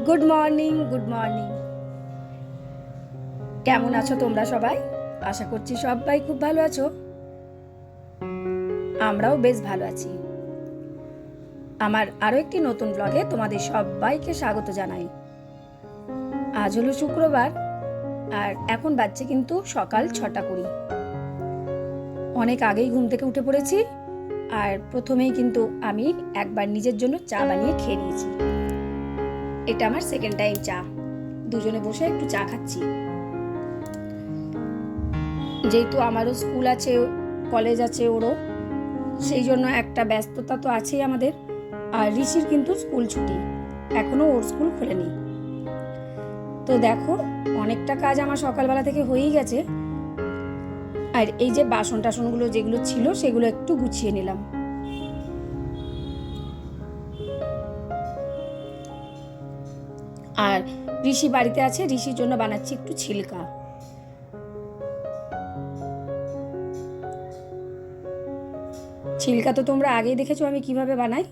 Good morning, good morning. কেমন আছো তোমরা সবাই? আশা করছি সবাই খুব ভালো আছো। আমরাও বেশ ভালো আছি। আমার আরো একটি নতুন ব্লগে তোমাদের সবাইকে স্বাগত জানাই। আজ হলো শুক্রবার আর এখন বাজছে কিন্তু সকাল 6:20। অনেক আগেই ঘুম থেকে উঠে পড়েছি আর প্রথমেই কিন্তু আমি একবার নিজের জন্য চা বানিয়ে খেয়ে নিয়েছি। এটা আমার সেকেন্ড টাইম চা। দুজনে বসে একটু চা খাচ্ছি। যেহেতু আমারও স্কুল আছে, কলেজ আছে ওরও, সেই জন্য একটা ব্যস্ততা তো আছেই আমাদের। আর ঋষির কিন্তু স্কুল ছুটি, এখনও ওর স্কুল খোলেনি। তো দেখো, অনেকটা কাজ আমার সকালবেলা থেকে হয়েই গেছে। আর এই যে বাসন টাসনগুলো যেগুলো ছিল সেগুলো একটু গুছিয়ে নিলাম। আর ঋষি বাড়িতে আছে, ঋষির জন্য বানাচ্ছি একটু ছিলকা। ছিলকা তো তোমরা আগেই দেখেছো আমি কিভাবে বানাই।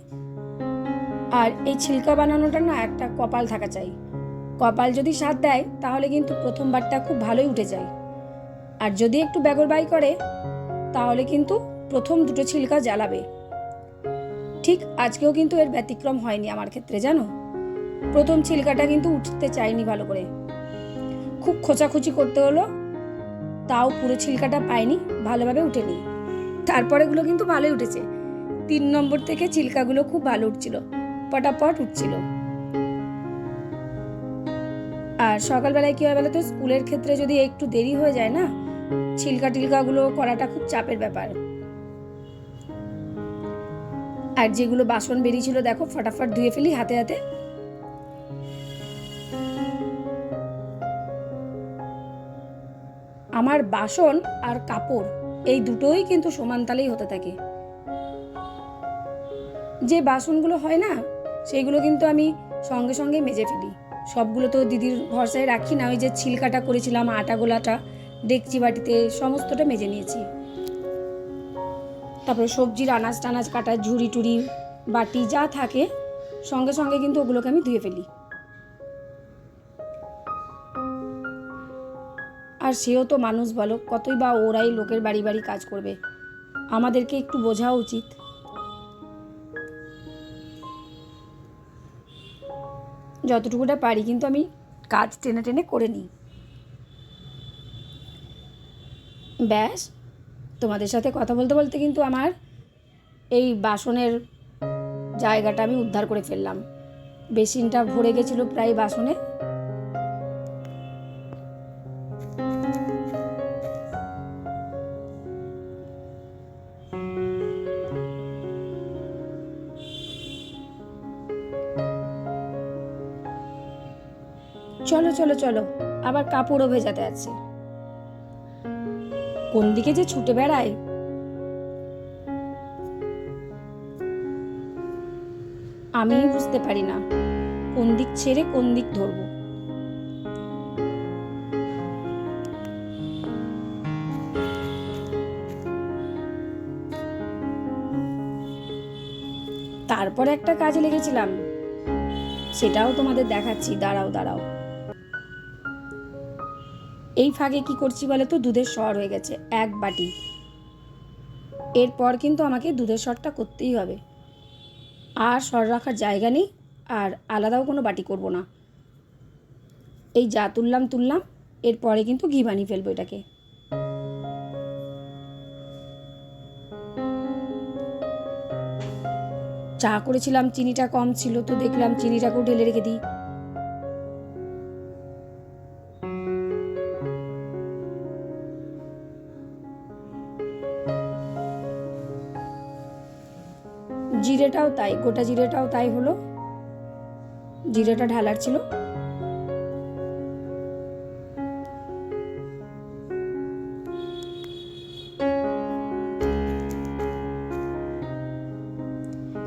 আর এই ছিলকা বানানোটা না একটা কপাল থাকা চাই। কপাল যদি সাথ দেয় তাহলে কিন্তু প্রথমবারটা খুব ভালোই উঠে যায়। আর যদি একটু বেগরবাই করে তাহলে কিন্তু প্রথম দুটো ছিলকা জ্বালাবে। ঠিক আজকেও কিন্তু এর ব্যতিক্রম হয়নি আমার ক্ষেত্রে, জানো। প্রথম ছিলকাটা কিন্তু উঠতে চায়নি ভালো করে, খুব খোঁচাখুচি করতে হলো, তাও পুরো ছিলকাটা পায়নি, ভালোভাবে উঠেনি। তারপরেগুলো কিন্তু ভালোই উঠেছে। 3 নম্বর থেকে ছিলকাগুলো খুব ভালো উঠছিল, পটাপট উঠছিল। আর সকালবেলায় কি হয় বলো তো, স্কুলের ক্ষেত্রে যদি একটু দেরি হয়ে যায় না, ছিলকা টিলকাগুলো করাটা খুব চাপের ব্যাপার। আর যেগুলো বাসন বেরিয়েছিল দেখো, ফটাফট ধুয়ে ফেলি হাতে হাতে। আমার বাসন আর কাপড় এই দুটোই কিন্তু সমান তালেই হতে থাকে। যে বাসনগুলো হয় না সেইগুলো কিন্তু আমি সঙ্গে সঙ্গে মেজে ফেলি। সবগুলো তো দিদির ভরসায় রাখি না। ওই যে ছিলকাটা করেছিলাম, আটা গোলাটা, ডেকচি বাটিতে সমস্তটা মেজে নিয়েছি। তারপরে সবজির আনাজ টানাজ কাটা, ঝুড়ি টুড়ি, বাটি যা থাকে সঙ্গে সঙ্গে কিন্তু ওগুলোকে আমি ধুয়ে ফেলি। আর সেও তো মানুষ, বলো, কতই বা ওরাই লোকের বাড়ি বাড়ি কাজ করবে, আমাদেরকে একটু বোঝা উচিত। যতটুকুটা পারি কিন্তু আমি কাজ টেনে টেনে করে নিই। ব্যাস, তোমাদের সাথে কথা বলতে বলতে কিন্তু আমার এই বাসনের জায়গাটা আমি উদ্ধার করে ফেললাম। বেসিনটা ভরে গেছিল প্রায় বাসনে। চলো চলো চলো, আবার কাপড়ও ভেজাতে আছে। কোন দিকে যে ছুটে বেড়ায় আমিই বুঝতে পারি না, কোন দিক ছেড়ে কোন দিক ধরবো। তারপরে একটা কাজে লেগেছিলাম, সেটাও তোমাদের দেখাচ্ছি, দাঁড়াও দাঁড়াও। এই ফাঁকে কি করছি বলে তো, দুধের সর হয়ে গেছে 1 বাটি। এরপর কিন্তু আমাকে দুধের সরটা করতেই হবে। আর সর রাখার জায়গা নেই, আর আলাদাও কোনো বাটি করব না। এই যা তুললাম তুললাম, এরপরে কিন্তু ঘি বানিয়ে ফেলবো এটাকে। চা করেছিলাম, চিনিটা কম ছিল, তো দেখলাম চিনিটাকেও ঢেলে রেখে দিই। জিরেটাও তাই, গোটা জিরেটাও তাই হলো, জিরেটা ঢালার ছিল।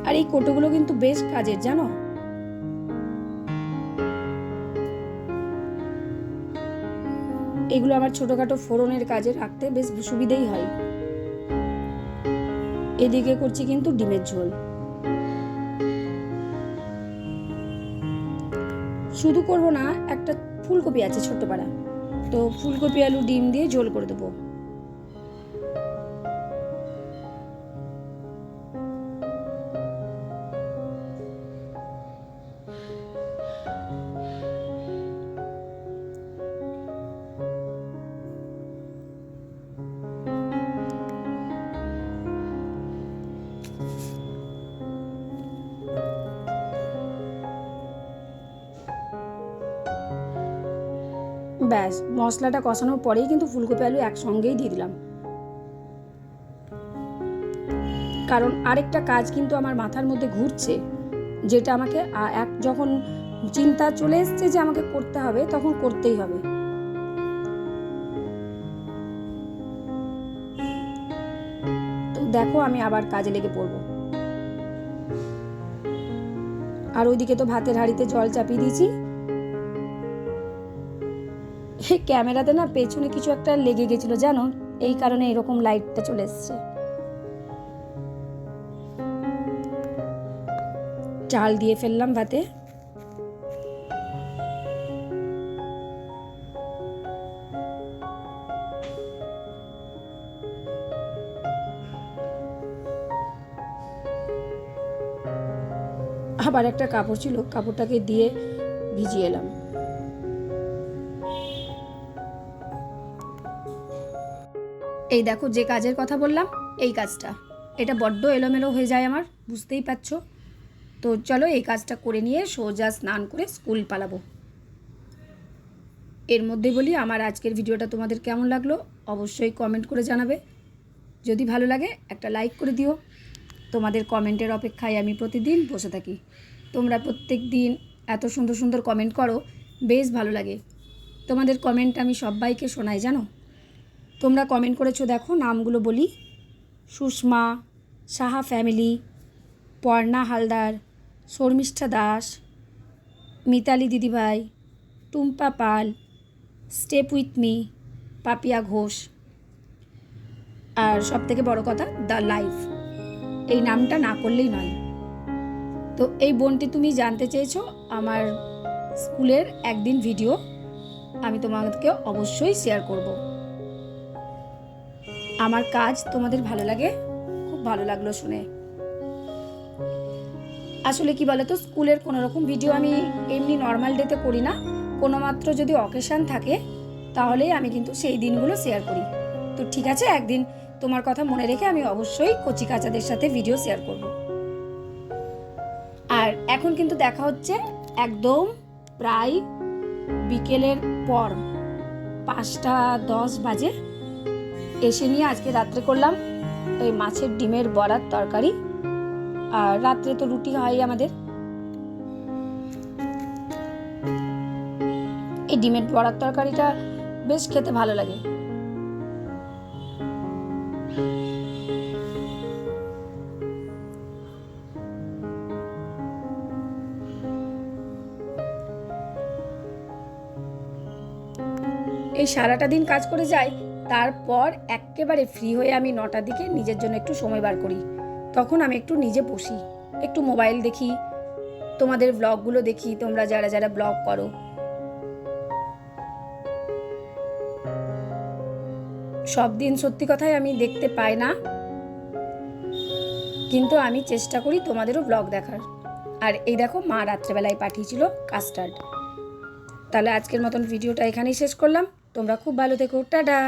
আর এই কোটোগুলো কিন্তু বেশ কাজের, জানো। এগুলো আমার ছোটখাটো ফোড়নের কাজে রাখতে বেশ সুবিধেই হয়। এদিকে করছি কিন্তু ডিমের ঝোল। শুধু করব না, একটা ফুলকপি আছে ছোট্ট পাড়া, তো ফুলকপি আলু ডিম দিয়ে ঝোল করে দেবো। ব্যাস, মশলাটা কষানোর পরেই কিন্তু ফুলকপি আলু একসঙ্গেই দিয়ে দিলাম, কারণ আরেকটা কাজ কিন্তু আমার মাথার মধ্যে ঘুরছে, যেটা আমাকে যখন চিন্তা চলে এসছে যে আমাকে করতে হবে, তখন করতেই হবে। তো দেখো, আমি আবার কাজে লেগে পড়বো। আর ওইদিকে তো ভাতের হাঁড়িতে জল চাপিয়ে দিয়েছি। এই ক্যামেরাতে না পেছনে কিছু একটা লেগে গেছিল জানো, এই কারণে এরকম লাইটটা চলে এসছে। চাল দিয়ে ফেললাম ভাতে। আবার একটা কাপড় ছিল, কাপড়টাকে দিয়ে ভিজিয়ে এলাম। এই দেখো, যে কাজের কথা বললাম, এই কাজটা, এটা বড্ড এলোমেলো হয়ে যায় আমার, বুঝতেই পারছো। তো চলো এই কাজটা করে নিয়ে সোজা স্নান করে স্কুল পালাবো। এর মধ্যে বলি, আমার আজকের ভিডিওটা তোমাদের কেমন লাগলো অবশ্যই কমেন্ট করে জানাবে। যদি ভালো লাগে একটা লাইক করে দিও। তোমাদের কমেন্টের অপেক্ষায় আমি প্রতিদিন বসে থাকি। তোমরা প্রত্যেক দিন এত সুন্দর সুন্দর কমেন্ট করো, বেশ ভালো লাগে। তোমাদের কমেন্ট আমি সবাইকে শোনাই জানো। তোমরা কমেন্ট করেছো, দেখো নামগুলো বলি: সুষমা, সাহা ফ্যামিলি, পর্ণা হালদার, শর্মিষ্ঠা দাস, মিতালি দিদিভাই, Tumpa Pal, step with me, Papiya Ghosh, আর সবথেকে বড় কথা দ্য লাইফ, এই নামটা না করলেই নয়। তো এই বোনটি তুমি জানতে চেয়েছো আমার স্কুলের একদিন ভিডিও, আমি তোমাদেরকে অবশ্যই শেয়ার করব। আমার কাজ তোমাদের ভালো লাগে, খুব ভালো লাগলো শুনে। আসলে কি বলতো, স্কুলের কোনো রকম ভিডিও আমি এমনি নর্মাল ডেতে করি না, কোনো মাত্র যদি অকেশান থাকে তাহলেই আমি কিন্তু সেই দিনগুলো শেয়ার করি। তো ঠিক আছে, একদিন তোমার কথা মনে রেখে আমি অবশ্যই কচি কাচাদের সাথে ভিডিও শেয়ার করব। আর এখন কিন্তু দেখা হচ্ছে একদম প্রায় বিকেলের পর 5:10 বাজে। এসে নিয়ে আজকে রাত্রে করলাম এই মাছের ডিমের বড়ার তরকারি, আর রাত্রে তো রুটি হয় আমাদের। এই ডিমের বড়ার তরকারিটা বেশ খেতে ভালো লাগে। এই সারাটা দিন কাজ করে যাই, তারপর একেবারে ফ্রি হয়ে আমি 9টার দিকে নিজের জন্য একটু সময় বার করি। তখন আমি একটু নিজে বসি, একটু মোবাইল দেখি, তোমাদের ব্লগগুলো দেখি, তোমরা যারা যারা ব্লগ করো। সব দিন সত্যি কথাই আমি দেখতে পাই না, কিন্তু আমি চেষ্টা করি তোমাদেরও ব্লগ দেখার। আর এই দেখো, মা রাত্রেবেলায় পাঠিয়েছিল কাস্টার্ড। তাহলে আজকের মতন ভিডিওটা এখানেই শেষ করলাম। তোমরা খুব ভালো থেকো, টাটা।